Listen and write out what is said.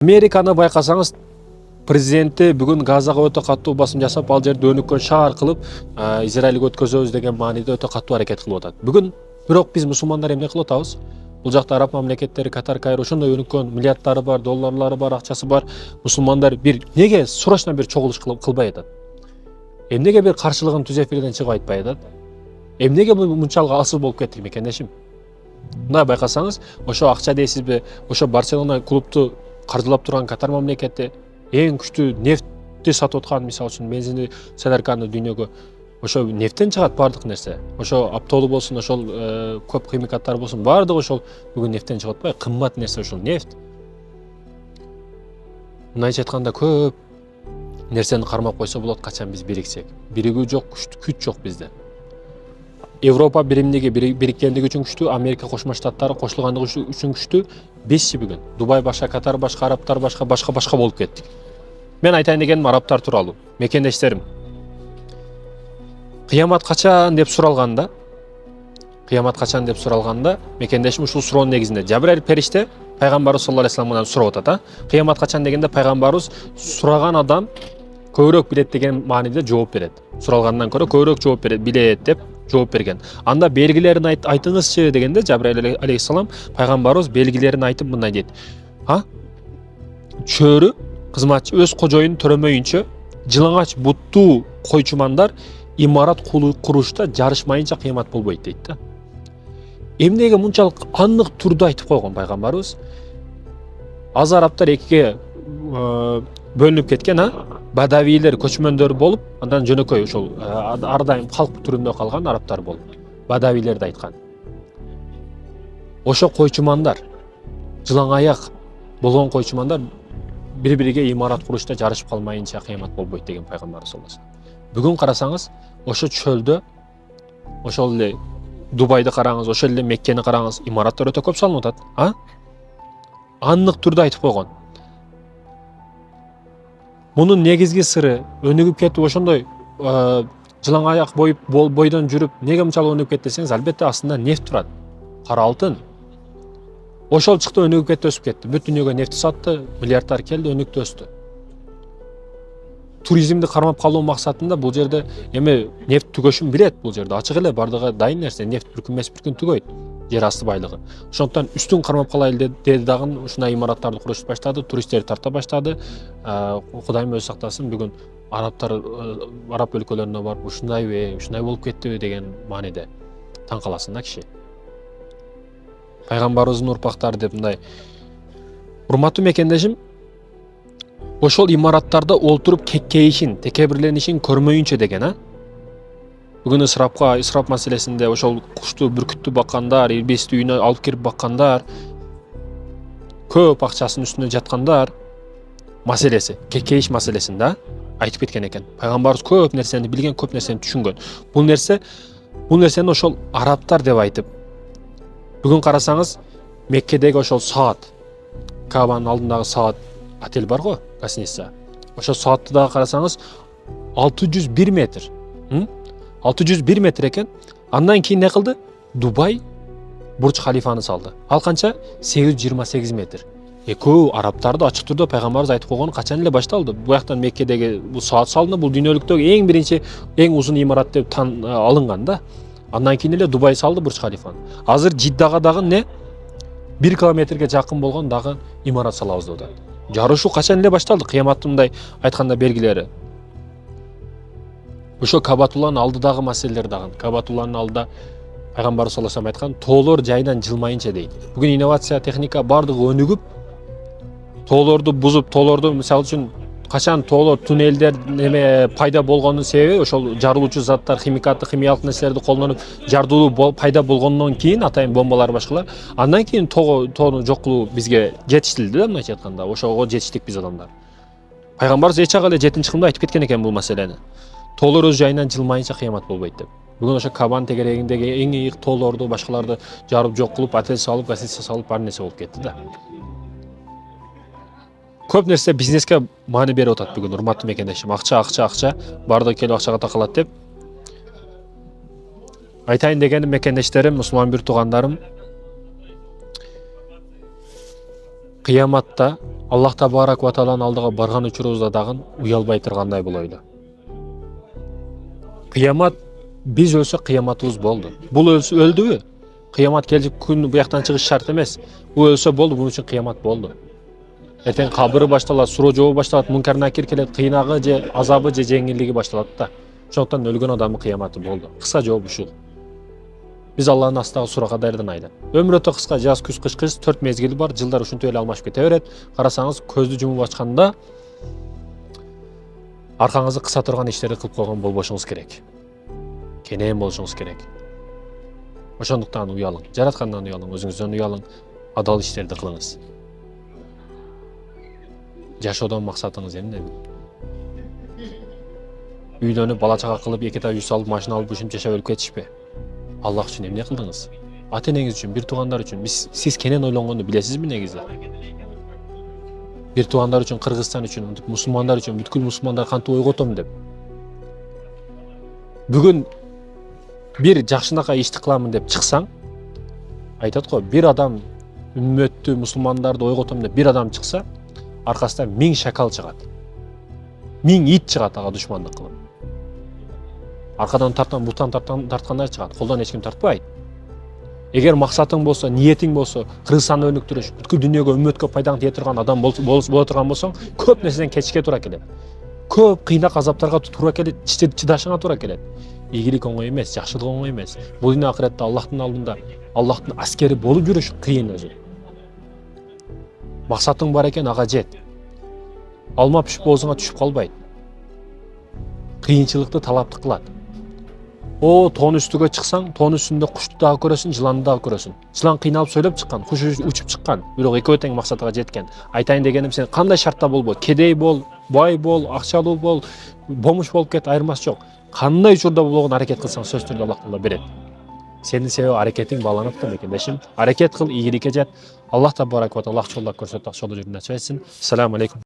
Американы байкасаңыз, президенти бүгүн Газага өтө катуу басым жасап, ал жерде өнүккөн шаар кылып, Израилге өткөзөбүз деген мааниде өтө катуу аракет кылып атат. Бүгүн бирок биз мусулмандар эмне кылып атабыз? Бул жакта араб мамлекеттери, Катар, Кайро ошондой өнүккөн миллиарддары бар, долларлары бар, акчасы бар мусулмандар бир неге срочно бир чогулуш кылбай атат? Эмнеге бир каршылыгын түз эфирден чыгып айтпай атат? Эмнеге бул мынчалык алсыз болуп кеттик мекендешим? Мына байкасаңыз, ошо акча дейсизби, ошо Барселона клубту каржылап турган Катар мамлекети эң күчтүү нефтти сатып аткан, мисалы үчүн бензини, солярканы дүйнөгө ошо нефттен чыгат баардык нерсе. Ошо оптолу болсун, ошол көп химикаттар болсун, баардыгы ошол бүгүн нефттен чыгып атпайбы? Кымбат нерсе ошол нефть. Мындайча айтканда көп нерсени кармап койсо болот, качан биз бириксек. Биригүү жок, күч жок бизде. Европа бириккендиги үчүн күчтүү, Америка Кошмо Штаттары кошулгандыгы үчүн күчтүү. Бизчи бүгүн Дубай башка, Катар башка, арабтар башка болуп кеттик. Мен айтайын дегеним арабтар тууралуу. Мекендештерим, кыямат качан деп суралганда, мекендешим ушул суроонун негизинде Жабраил периште пайгамбарыбыз саллаллаху алейхи вассаламдан сурап атат. Кыямат качан дегенде пайгамбарыбыз сураган адам көбүрөөк билет деген мааниде жооп берет. Суралгандан көрө көбүрөөк жооп билет деп жооп берген. Анда белгилерин айтыңызчы дегенде Жабраил алейхиссалам пайгамбарыбыз белгилерин айтып мындай дейт. Чөрү кызматчы өз кожоюн төрөмөйүнчө жылаңач буттуу койчумандар имарат курушта жарышмайынча кыямат болбойт дейт да. Эмнеге мынчалык анык турду айтып койгон пайгамбарыбыз? Аз арабтар экиге бөлүнүп кеткен, бадавийлер, көчмөндөр болуп, андан жөнөкөй ошол ар дайым калк түрүндө калган арабтар болуп, бадавийлерди айткан. Ошо койчумандар, жылаң аяк болгон койчумандар бири-бириге имарат курушта жарышып калмайынча кыямат болбойт деген пайгамбар саллаллаху алейхи вассалам. Бүгүн карасаңыз, ошо чөлдө, ошол эле Дубайды караңыз, ошол эле Меккени караңыз, имараттар өтө көп салынып атат, Анык түрдө айтып койгон. Мунун негизги сыры өнүгүп кетип ошондой жылаң аяк бойдон жүрүп, неге мынчалык өнүгүп кетти десеңиз, албетте астында нефт турат. Кара алтын. Ошол чыкты, өнүгүп кетти, өсүп кетти. Бүт дүйнөгө нефти сатты, миллиарддар келди, өнүктү, өстү. Туризмди кармап калуу максатында бул жерде эми нефт түгөшүн билет, бул жерде ачык эле, бардыгы дайын нерсе, нефт бір күн түгөйт, жер асты байлыгы. Ошондуктан үстүн кармап калайлы деди дагы, ушундай имараттарды курушуп баштады, туристтерди тарта баштады. Кудайым өзү сактасын, бүгүн арабтар араб өлкөлөрүнө барып ушундай болуп кеттиби деген мааниде таң каласың да киши. Пайгамбарыбыздын урпактары деп мындай. Урматтуу мекендешим, ошол имараттарда олтуруп кеккейишин, текебирленишин көрмөйүнчө деген, Бүгүн ысырап маселесинде ошол кушту, бүркүттү баккандар, ирбисти үйүнө алып кирип баккандар, көп акчасын үстүнө жаткандар маселеси, кеккейиш маселесинде айтып кеткен экен. Пайгамбарыбыз көп нерсени билген, көп нерсени түшүнгөн. Бул нерсени ошол арабтар деп айтып. Бүгүн карасаңыз, Меккедеги ошол саат, Кабанын алдындагы саат отель бар го, гостиница. Ошол саатты дагы карасаңыз 601 метр. 601 метр экен. Андан кийин не кылды? Дубай Бурч Халифаны салды. Ал канча? 828 метр. Экөө арабтарды ачык түрдө пайгамбарыбыз айтып койгон качан эле башталды. Буяктан Меккедеги бул саат салынды, бул дүйнөлүктөгү эң биринчи, эң узун имарат деп алынган да. Андан кийин эле Дубай салды Бурч Халифаны. Азыр Жиддага дагы 1 километрге жакын болгон дагы имарат салабыз деп атат. Жарышуу качан эле башталды? Кыяматтын мындай айтканда белгилери. Ошо Кабатулланын алдыдагы маселелер дагы. Кабатулланын алдыда пайгамбар саллаллаху алейхи вассалам айткан, тоолор жайынан жылмайынча дейт. Бүгүн инновация, техника бардыгы өнүгүп, тоолорду бузуп, тоолорду мисалы үчүн качан тоолор, туннелдер пайда болгонунун себеби ошол жарылуучу заттар, химиялык нерселерди колдонуп жардылуу пайда болгондон кийин, атайын бомбалар башкалар, андан кийин тоону жок кылуу бизге жетиштилди да, мындайча айтканда. Ошого жетиштик биз адамдар. Пайгамбарыбыз эч ак эле 7-кылымда айтып кеткен экен бул маселени. Тоолор өз жайынан жылмайынча кыямат болбойт деп. Бүгүн ошо Кабан тегерегиндеги эң ийик тоолорду, башкаларды жарып жок кылып, отель салып, гостиница салып, бар нерсе болуп кетти да. Көп нерсе бизнеске маани берип атат бүгүн, урматтуу мекендешим. Акча, бардыгы келип акчага такалат деп. Айтайын дегеним мекендештерим, мусулман бир туугандарым, кыяматта Аллах табарак ва тааланын алдыга барган учурубузда дагы уялбай тургандай болойлу. Кыямат биз өлсөк кыяматыбыз болду. Бул өлдүбү? Кыямат келчек күн буяктан чыгыш шарт эмес. Бул өлсө болду, бунун үчүн кыямат болду. Эртең кабыры башталат, суроо жообу башталат, мункар накир келет, кыйнагы же азабы же жеңилдиги башталат да. Ошондуктан өлгөн адамдын кыяматы болду. Кыска жооп ушул. Биз Аллахтын астагы суракка даярданайлы. Өмүр өтө кыска, жаз, күз, кыш, 4 мезгили бар, жылдар ушинтип эле алмашып кете берет. Карасаңыз, көздү жумуп ачканда аркаңызды кыса турган иштерди кылып койгон болбошуңуз керек. Кенен болушуңуз керек. Ошондуктан уялың, жараткандан уялың, өзүңүздөн уялың, адал иштерди кылыңыз. Жашоодон максатыңыз эмне? Үйлөнүп, бала чага кылып, эки үй салып, машина алып, ушинтип жашап өлүп кетишпи? Аллах үчүн эмне кылдыңыз? Ата энеңиз үчүн, бир туугандар үчүн. Сиз кенен ойлонгонду билесизби негизи? Бир туугандар үчүн, Кыргызстан үчүн, мусулмандар үчүн, бүткүл мусулмандар кантип ойготом деп. Бүгүн бир жакшынакай ишти кыламын деп чыксаң, айтат го, бир адам үммөттү, мусулмандарды ойготом деп бир адам чыкса, аркасынан 1000 шакал чыгат. 1000 ит чыгат ага душмандык кылып. Аркадан тарткан, бутан тарткандар чыгат, колдон эч ким тартпайт. Эгер максатың болсо, ниетиң болсо, Кыргызстанды өнүктүрүш, бүткүл дүйнөгө, үммөткө пайдаң тие турган адам боло турган болсоң, көп нерседен кечишке туура келет. Көп кыйнак азаптарга туура келет, чыдашыңа туура келет. Ийгилик оңой эмес, жакшылык оңой эмес. Бул дүйнө акыретте Аллахтын алдында, Аллахтын аскери болуп жүрүш кыйын өзү. Максатың бар экен, ага жет. Алма пишип оозуңа түшүп калбайт. Кыйынчылыкты талапты кылат. Тоон үстүгө чыксаң, тоон үстүндө кушту дагы көрөсүң, жыланды дагы көрөсүң. Жылан кыйналып сөйлөп чыккан, куш учуп чыккан, бирок экөө тең максатка жеткен. Айтайын дегеним, сен кандай шартта болбо, кедей бол, бай бол, акчалуу бол, бомуш болуп кет, айырмасы жок. Кандай учурда болгон аракет кылсаң, сөзсүз түрдө Аллах Таала берет. Сенин себеби аракетиң бааланып да мекендешим. Аракет кыл, ийгиликке жет. Аллах табарак ва таала ак жолдо көрсөтүп, ак жолдо жүрүүнү насып этсин. Ассаламу алейкум.